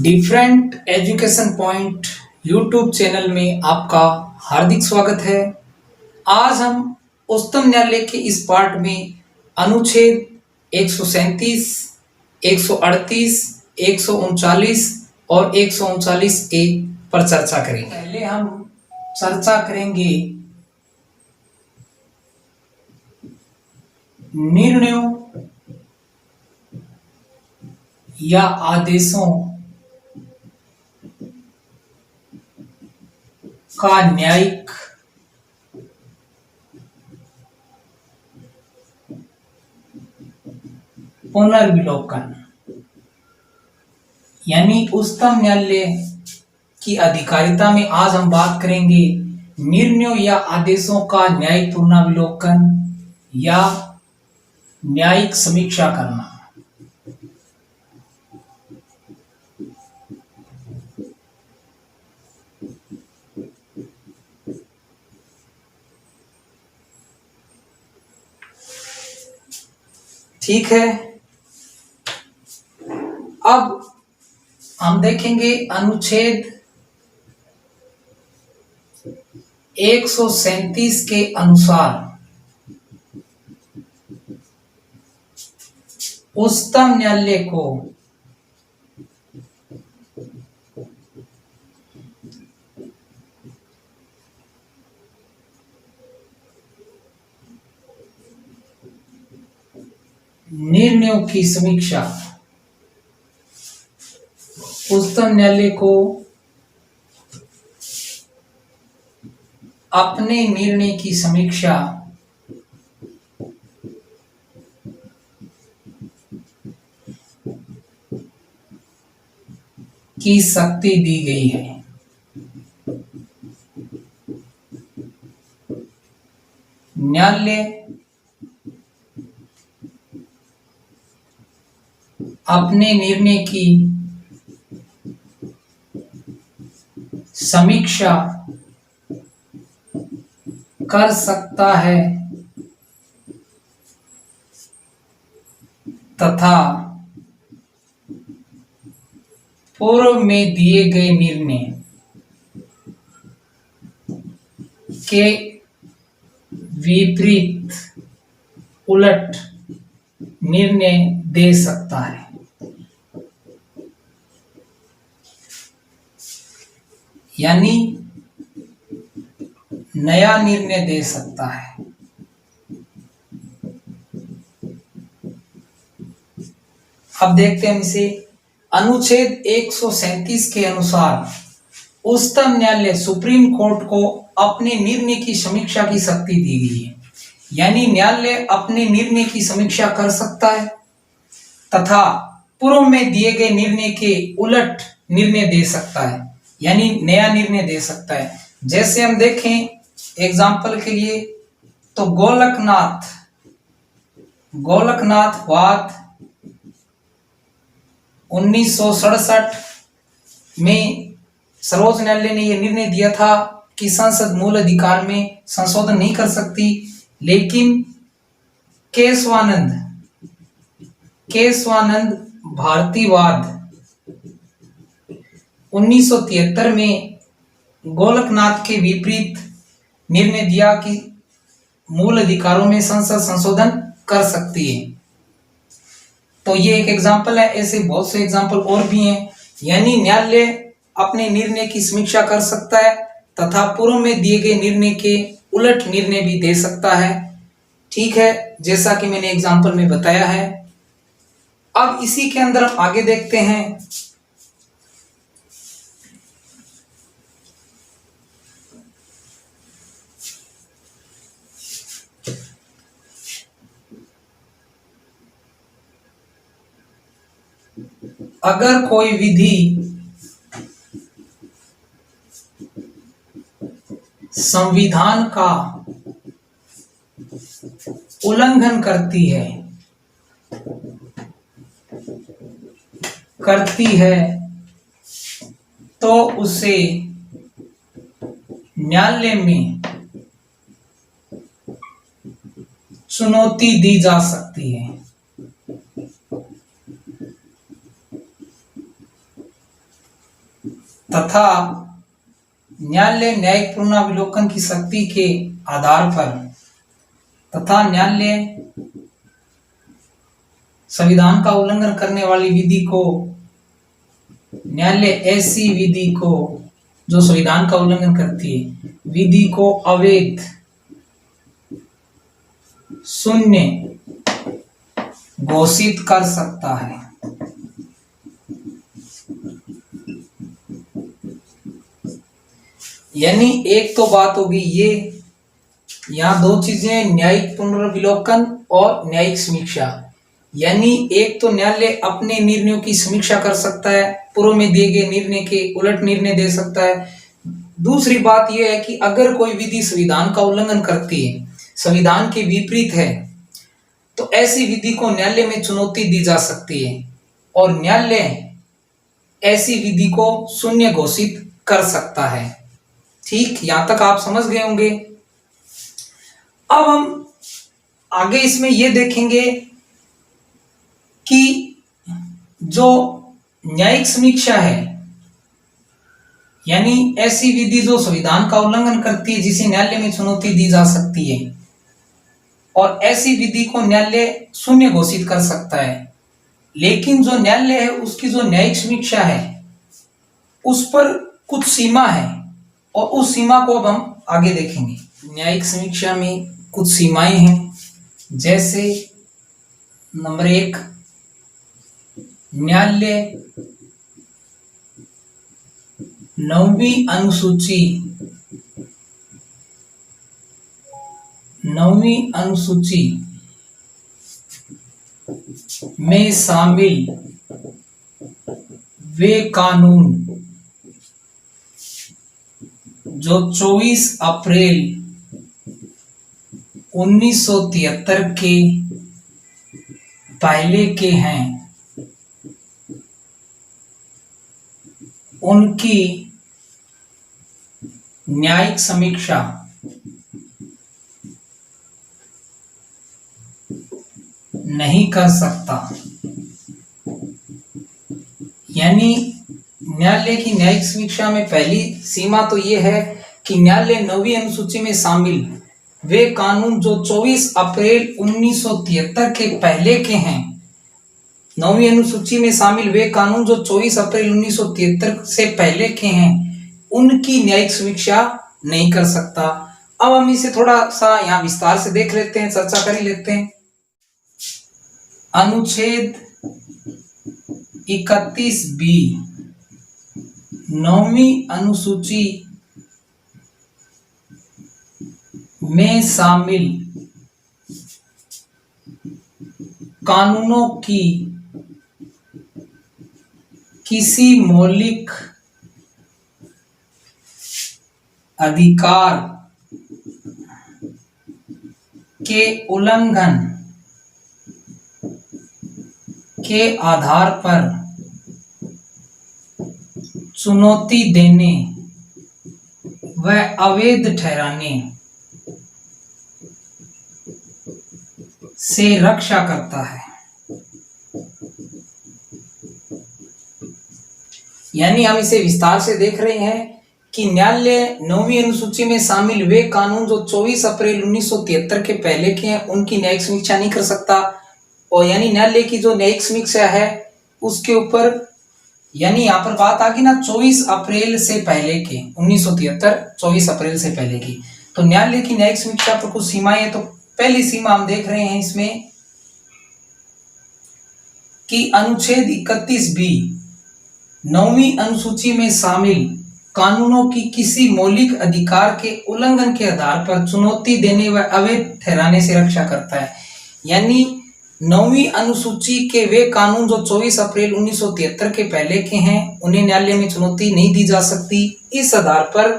Different education point YouTube channel में आपका हार्दिक स्वागत है। आज हम उच्चतम न्यायालय के इस पार्ट में अनुच्छेद 137, 138, 139 और 139 के पर चर्चा करेंगे। पहले हम चर्चा करेंगे निर्णयों या आदेशों का न्यायिक पुनर्विलोकन, यानी उच्चतम न्यायालय की अधिकारिता में आज हम बात करेंगे निर्णयों या आदेशों का न्यायिक पुनर्विलोकन या न्यायिक समीक्षा करना। ठीक है, अब हम देखेंगे अनुच्छेद 137 के अनुसार उच्चतम न्यायालय को निर्णयों की समीक्षा, उच्चतम न्यायालय को अपने निर्णय की समीक्षा की शक्ति दी गई है। न्यायालय अपने निर्णय की समीक्षा कर सकता है तथा पूर्व में दिए गए निर्णय के विपरीत उलट निर्णय दे सकता है। यानी नया निर्णय दे सकता है। अब देखते हैं इसे। अनुच्छेद 137 के अनुसार उच्चतम न्यायालय सुप्रीम कोर्ट को अपने निर्णय की समीक्षा की शक्ति दी गई है। यानी न्यायालय अपने निर्णय की समीक्षा कर सकता है तथा पूर्व में दिए गए निर्णय के उलट निर्णय दे सकता है, यानी नया निर्णय दे सकता है। जैसे हम देखें एग्जाम्पल के लिए तो गोलकनाथ वाद 1967 में सर्वोच्च न्यायालय ने यह निर्णय दिया था कि संसद मूल अधिकार में संशोधन नहीं कर सकती, लेकिन केशवानंद भारतीवाद 1973 में गोलकनाथ के विपरीत निर्णय दिया कि मूल अधिकारों में संसद संशोधन कर सकती है। तो ये एक एग्जाम्पल है, ऐसे बहुत से एग्जाम्पल और भी हैं। यानी न्यायालय अपने निर्णय की समीक्षा कर सकता है तथा पूर्व में दिए गए निर्णय के उलट निर्णय भी दे सकता है। ठीक है, जैसा कि मैंने एग्जाम्पल में बताया है। अब इसी के अंदर हम आगे देखते हैं। अगर कोई विधि संविधान का उल्लंघन करती है तो उसे न्यायालय में चुनौती दी जा सकती है। तथा न्यायालय न्यायिक पुनरावलोकन की शक्ति के आधार पर तथा न्यायालय संविधान का उल्लंघन करने वाली विधि को न्यायालय ऐसी विधि को जो संविधान का उल्लंघन करती है विधि को अवैध, शून्य घोषित कर सकता है। यानी एक तो बात होगी ये, यहाँ दो चीजें, न्यायिक पुनर्विलोकन और न्यायिक समीक्षा। यानी एक तो न्यायालय अपने निर्णयों की समीक्षा कर सकता है, पूर्व में दिए गए निर्णय के उलट निर्णय दे सकता है। दूसरी बात यह है कि अगर कोई विधि संविधान का उल्लंघन करती है, संविधान के विपरीत है, तो ऐसी विधि को न्यायालय में चुनौती दी जा सकती है और न्यायालय ऐसी विधि को शून्य घोषित कर सकता है। ठीक, यहां तक आप समझ गए होंगे। अब हम आगे इसमें यह देखेंगे कि जो न्यायिक समीक्षा है, यानी ऐसी विधि जो संविधान का उल्लंघन करती है जिसे न्यायालय में चुनौती दी जा सकती है, और ऐसी विधि को न्यायालय शून्य घोषित कर सकता है। लेकिन जो न्यायालय है उसकी जो न्यायिक समीक्षा है उस पर कुछ सीमा है और उस सीमा को अब हम आगे देखेंगे। न्यायिक समीक्षा में कुछ सीमाएं हैं, जैसे नंबर 1, न्यायालय 9वीं अनुसूची में शामिल वे कानून जो 24 अप्रैल 1973 के पहले के हैं, उनकी न्यायिक समीक्षा नहीं कर सकता। यानी न्यायालय की न्यायिक समीक्षा में पहली सीमा तो यह है कि न्यायालय 9वीं अनुसूची में शामिल वे कानून जो 24 अप्रैल 1973 के पहले के हैं, 9वीं अनुसूची में शामिल वे कानून जो 24 अप्रैल 1973 से पहले के हैं, उनकी न्यायिक समीक्षा नहीं कर सकता। अब हम इसे थोड़ा सा यहाँ विस्तार से देख लेते हैं, चर्चा कर ही लेते हैं। अनुच्छेद 31B 9वीं अनुसूची में शामिल कानूनों की किसी मौलिक अधिकार के उल्लंघन के आधार पर चुनौती देने व अवैध ठहराने से रक्षा करता है। यानी हम इसे विस्तार से देख रहे हैं कि न्यायालय 9वीं अनुसूची में शामिल वे कानून जो 24 अप्रैल 1973 के पहले के हैं, उनकी न्यायिक समीक्षा नहीं कर सकता। और यानी न्यायालय की जो न्यायिक समीक्षा है उसके ऊपर, यानी यहाँ पर बात आ गई ना 24 अप्रैल से पहले के, 1973 24 अप्रैल से पहले की, तो न्यायालय की न्यायिक समीक्षा पर कुछ सीमाएं हैं। तो पहली सीमा हम देख रहे हैं इसमें कि अनुच्छेद 31B 9वीं अनुसूची में शामिल कानूनों की किसी मौलिक अधिकार के उल्लंघन के आधार पर चुनौती देने व अवैध ठहराने से रक्षा करता है। यानी 9वीं अनुसूची के वे कानून जो 24 अप्रैल 1973 के पहले के हैं, उन्हें न्यायालय में चुनौती नहीं दी जा सकती इस आधार पर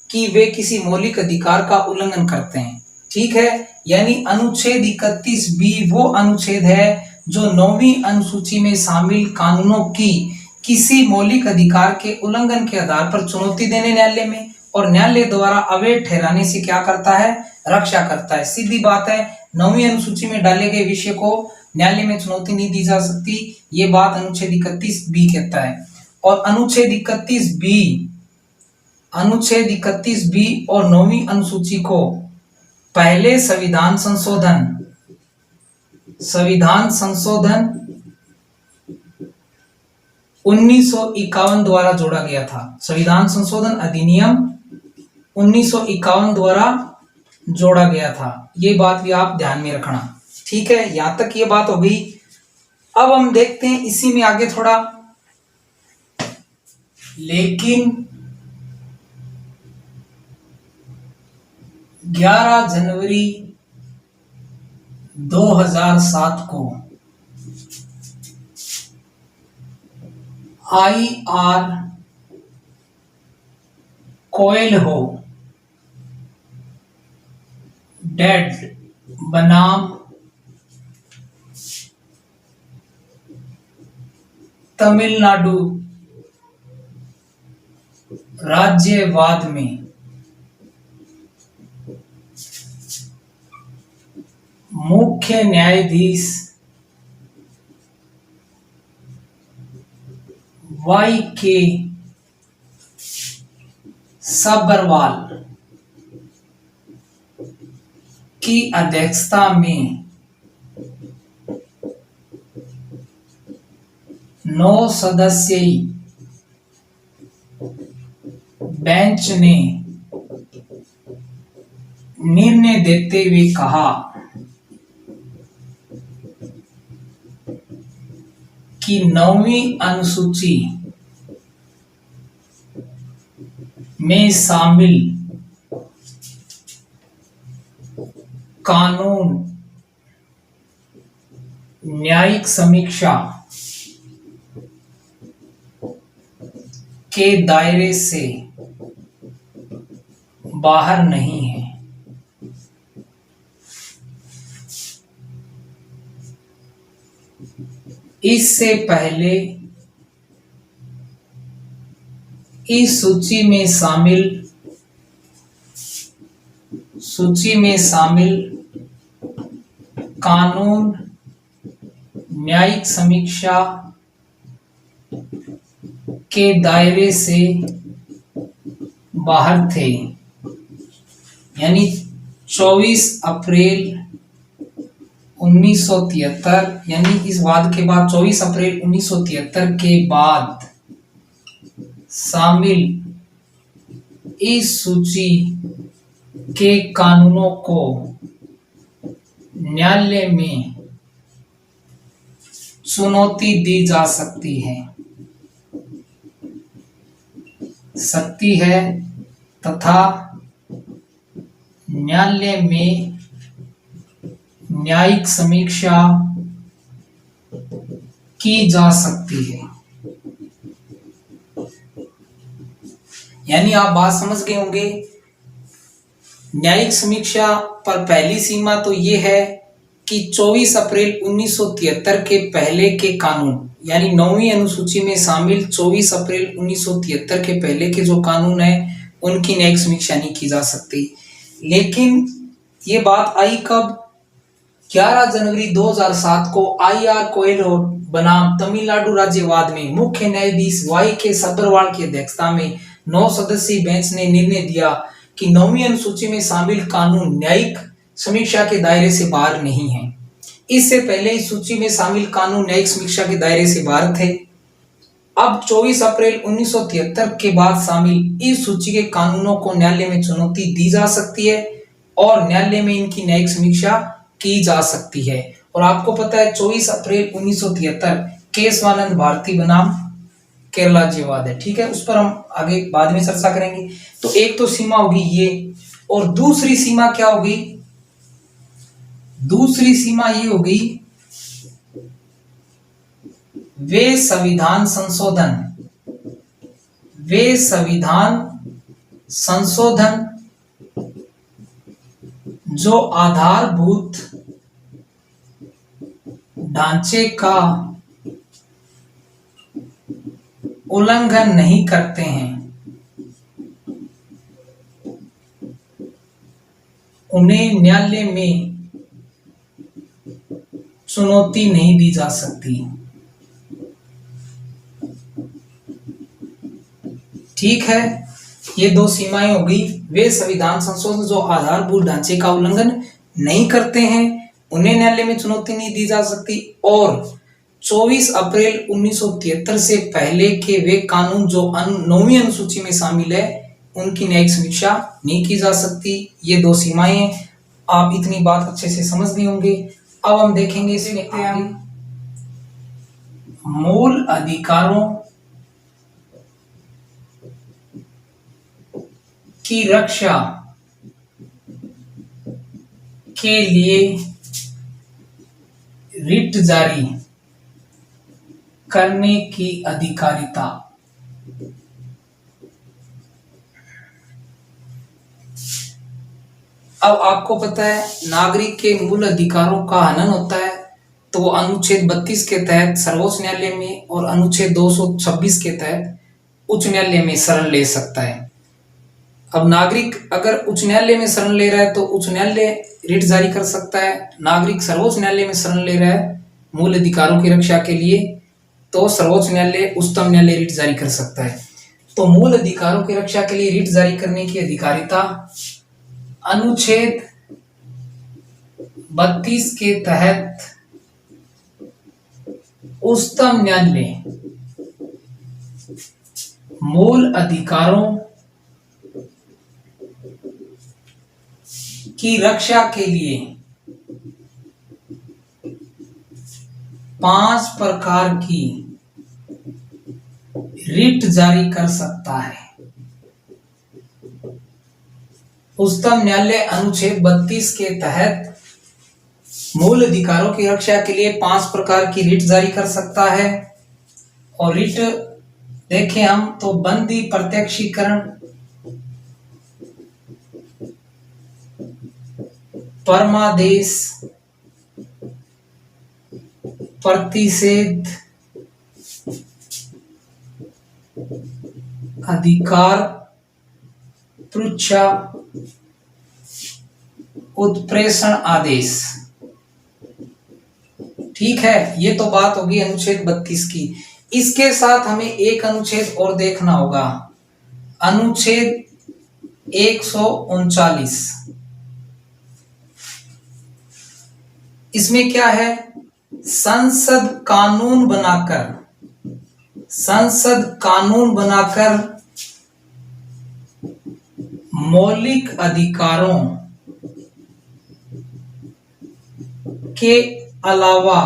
कि वे किसी मौलिक अधिकार का उल्लंघन करते हैं। ठीक है, यानी अनुच्छेद 31B वो अनुच्छेद है जो 9वीं अनुसूची में शामिल कानूनों की किसी मौलिक अधिकार के उल्लंघन के आधार पर चुनौती देने न्यायालय में और न्यायालय द्वारा अवैध ठहराने से क्या करता है, रक्षा करता है। सीधी बात है, 9वीं अनुसूची में डाले गए विषय को न्यायालय में चुनौती नहीं दी जा सकती, ये बात अनुच्छेद 31B कहता है। और अनुच्छेद 31B और 9वीं अनुसूची को पहले संविधान संशोधन 1951 द्वारा जोड़ा गया था। संविधान संशोधन अधिनियम 1951 द्वारा जोड़ा गया था। ये बात भी आप ध्यान में रखना, ठीक है। यहां तक ये बात हो गई। अब हम देखते हैं इसी में आगे थोड़ा, लेकिन 11 जनवरी 2007 को I.R. कोएल्हो डेड बनाम तमिलनाडु राज्यवाद में मुख्य न्यायाधीश Y.K. सब्बरवाल की अध्यक्षता में 9 सदस्यीय बेंच ने निर्णय देते हुए कहा कि 9वीं अनुसूची में शामिल कानून न्यायिक समीक्षा के दायरे से बाहर नहीं है। इससे पहले इस सूची में शामिल कानून न्यायिक समीक्षा के दायरे से बाहर थे। यानी 24 अप्रैल 1973, यानी इस वाद के बाद 24 अप्रैल 1973 के बाद शामिल इस सूची के कानूनों को न्यायालय में चुनौती दी जा सकती है तथा न्यायालय में न्यायिक समीक्षा की जा सकती है। यानी आप बात समझ गए होंगे। न्यायिक समीक्षा पर पहली सीमा तो ये है कि 24 अप्रैल 1973 के पहले के कानून, यानी 9वीं अनुसूची में शामिल 24 अप्रैल 1973 के पहले के जो कानून है उनकी न्यायिक समीक्षा नहीं की जा सकती। लेकिन ये बात आई कब? 11 जनवरी 2007 को I.R. कोएल्हो बनाम तमिलनाडु राज्यवाद में मुख्य न्यायाधीश Y.K. सब्बरवाल की अध्यक्षता में 9 सदस्यीय बेंच ने निर्णय दिया कि 9वीं अनुसूची में शामिल कानून न्यायिक समीक्षा के दायरे से बाहर नहीं है। इससे पहले इस सूची में शामिल कानून न्यायिक समीक्षा के दायरे से बाहर थे। अब 24 अप्रैल 1973 के बाद शामिल इस सूची के कानूनों को न्यायालय में चुनौती दी जा सकती है और न्यायालय में इनकी न्यायिक समीक्षा की जा सकती है। और आपको पता है 24 अप्रैल 1973 केशवानंद भारती बनाम केरला राज्यवाद है, ठीक है। उस पर हम आगे बाद में चर्चा करेंगे। तो एक तो सीमा होगी ये, और दूसरी सीमा क्या होगी? दूसरी सीमा ये होगी वे संविधान संशोधन जो आधारभूत ढांचे का उल्लंघन नहीं करते हैं, उन्हें न्यायालय में चुनौती नहीं दी जा सकती। ठीक है, ये दो सीमाएं हो गई। वे संविधान संशोधन जो आधारभूत ढांचे का उल्लंघन नहीं करते हैं उन्हें न्यायालय में चुनौती नहीं दी जा सकती, और 24 अप्रैल 1973 से पहले के वे कानून जो 9वीं अनुसूची में शामिल है उनकी न्यायिक समीक्षा नहीं की जा सकती। ये दो सीमाएं, आप इतनी बात अच्छे से समझ गए होंगे। अब हम देखेंगे इसमें आगे मूल अधिकारों की रक्षा के लिए रिट जारी करने की अधिकारिता। अब आपको पता है नागरिक के मूल अधिकारों का हनन होता है तो वो अनुच्छेद 32 के तहत सर्वोच्च न्यायालय में और अनुच्छेद 226 के तहत उच्च न्यायालय में शरण ले सकता है। अब नागरिक अगर उच्च न्यायालय में शरण ले रहा है तो उच्च न्यायालय रिट जारी कर सकता है। नागरिक सर्वोच्च न्यायालय में शरण ले रहा है मूल अधिकारों की रक्षा के लिए तो सर्वोच्च न्यायालय उच्चतम न्यायालय रिट जारी कर सकता है। तो मूल अधिकारों की रक्षा के लिए रिट जारी करने की अधिकारिता अनुच्छेद 32 के तहत उच्चतम न्यायालय मूल अधिकारों की रक्षा के लिए 5 प्रकार की रिट जारी कर सकता है। उच्चतम न्यायालय अनुच्छेद 32 के तहत मूल अधिकारों की रक्षा के लिए 5 प्रकार की रिट जारी कर सकता है। और रिट देखें हम तो बंदी प्रत्यक्षीकरण, परमादेश, प्रतिषेध, अधिकार पृच्छा, उत्प्रेषण आदेश। ठीक है, ये तो बात होगी अनुच्छेद 32 की। इसके साथ हमें एक अनुच्छेद और देखना होगा, अनुच्छेद 139। इसमें क्या है? संसद कानून बनाकर मौलिक अधिकारों के अलावा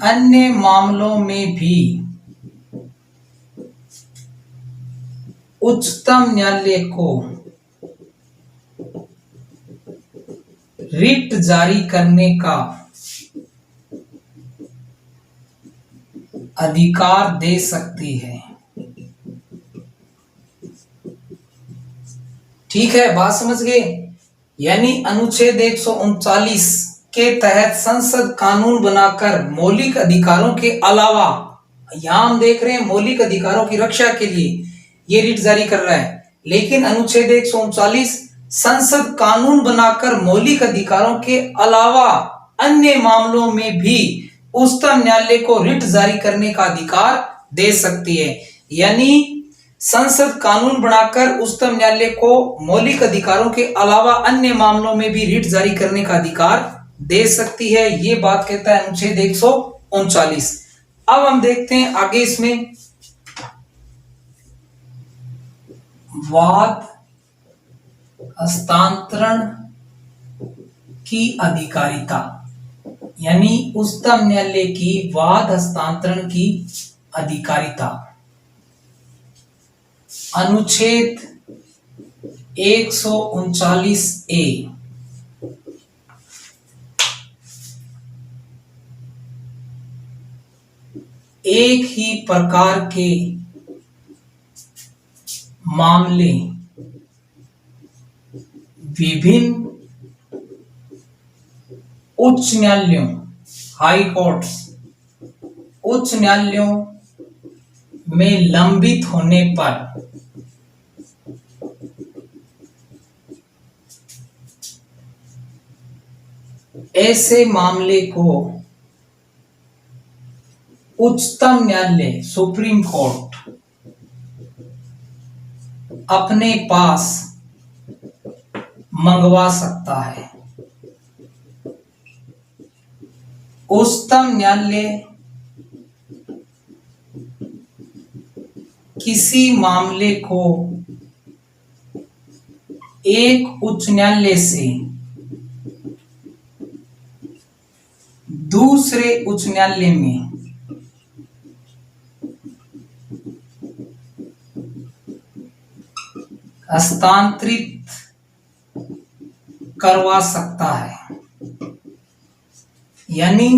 अन्य मामलों में भी उच्चतम न्यायालय को रिट जारी करने का अधिकार दे सकती है। ठीक है, बात समझ गए? यानी अनुच्छेद 139 के तहत संसद कानून बनाकर मौलिक अधिकारों के अलावा, यहां हम देख रहे हैं मौलिक अधिकारों की रक्षा के लिए ये रिट जारी कर रहा है, लेकिन अनुच्छेद 139 संसद कानून बनाकर मौलिक अधिकारों के अलावा अन्य मामलों में भी उच्चतम न्यायालय को रिट जारी करने का अधिकार दे सकती है। यानी संसद कानून बनाकर उच्चतम न्यायालय को मौलिक अधिकारों के अलावा अन्य मामलों में भी रिट जारी करने का अधिकार दे सकती है। ये बात कहता है अनुच्छेद 139। अब हम देखते हैं आगे इसमें वाद हस्तांतरण की अधिकारिता, यानी उच्चतम न्यायालय की वाद हस्तांतरण की अधिकारिता। अनुच्छेद 139A एक ही प्रकार के मामले विभिन्न उच्च न्यायालयों, हाई कोर्ट्स, उच्च न्यायालयों में लंबित होने पर ऐसे मामले को उच्चतम न्यायालय सुप्रीम कोर्ट अपने पास मंगवा सकता है। उच्चतम न्यायालय किसी मामले को एक उच्च न्यायालय से दूसरे उच्च न्यायालय में हस्तांतरित करवा सकता है। यानी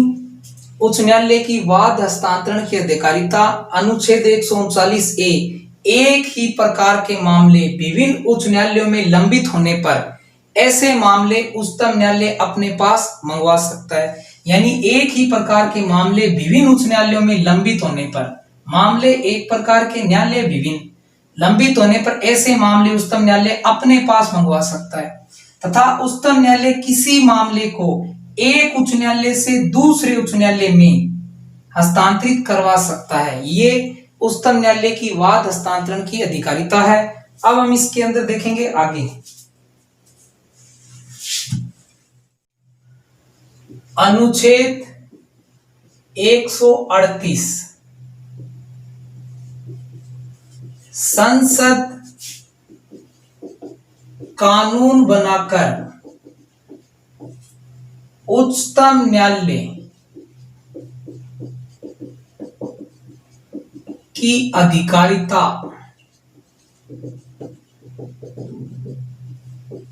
उच्च न्यायालय की वाद हस्तांतरण की अधिकारिता अनुच्छेद 139A एक ही प्रकार के मामले विभिन्न उच्च न्यायालयों में लंबित होने पर ऐसे मामले उच्चतम न्यायालय अपने पास मंगवा सकता है। यानी एक ही प्रकार के मामले विभिन्न उच्च न्यायालयों में लंबित होने पर, मामले एक प्रकार के न्यायालय विभिन्न लंबित होने पर ऐसे मामले उच्चतम न्यायालय अपने पास मंगवा सकता है तथा उच्चतम न्यायालय किसी मामले को एक उच्च न्यायालय से दूसरे उच्च न्यायालय में हस्तांतरित करवा सकता है। ये उच्चतम न्यायालय की वाद हस्तांतरण की अधिकारिता है। अब हम इसके अंदर देखेंगे आगे। अनुच्छेद 138 संसद कानून बनाकर उच्चतम न्यायालय की अधिकारिता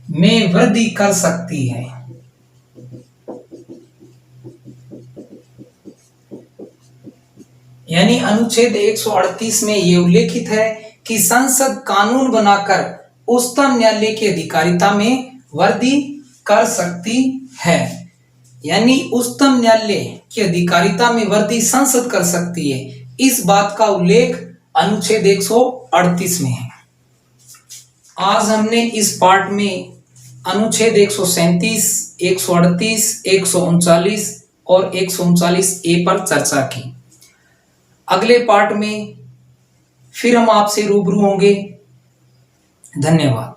में वृद्धि कर सकती है। यानी अनुच्छेद 138 में यह उल्लेखित है कि संसद कानून बनाकर उच्चतम न्यायालय की अधिकारिता में वृद्धि कर सकती है। यानी उच्चतम न्यायालय की अधिकारिता में वृद्धि संसद कर सकती है। इस बात का उल्लेख अनुच्छेद 138 में है। आज हमने इस पार्ट में अनुच्छेद 137, 138, 139 और 139A पर चर्चा की। अगले पार्ट में फिर हम आपसे रूबरू होंगे। धन्यवाद।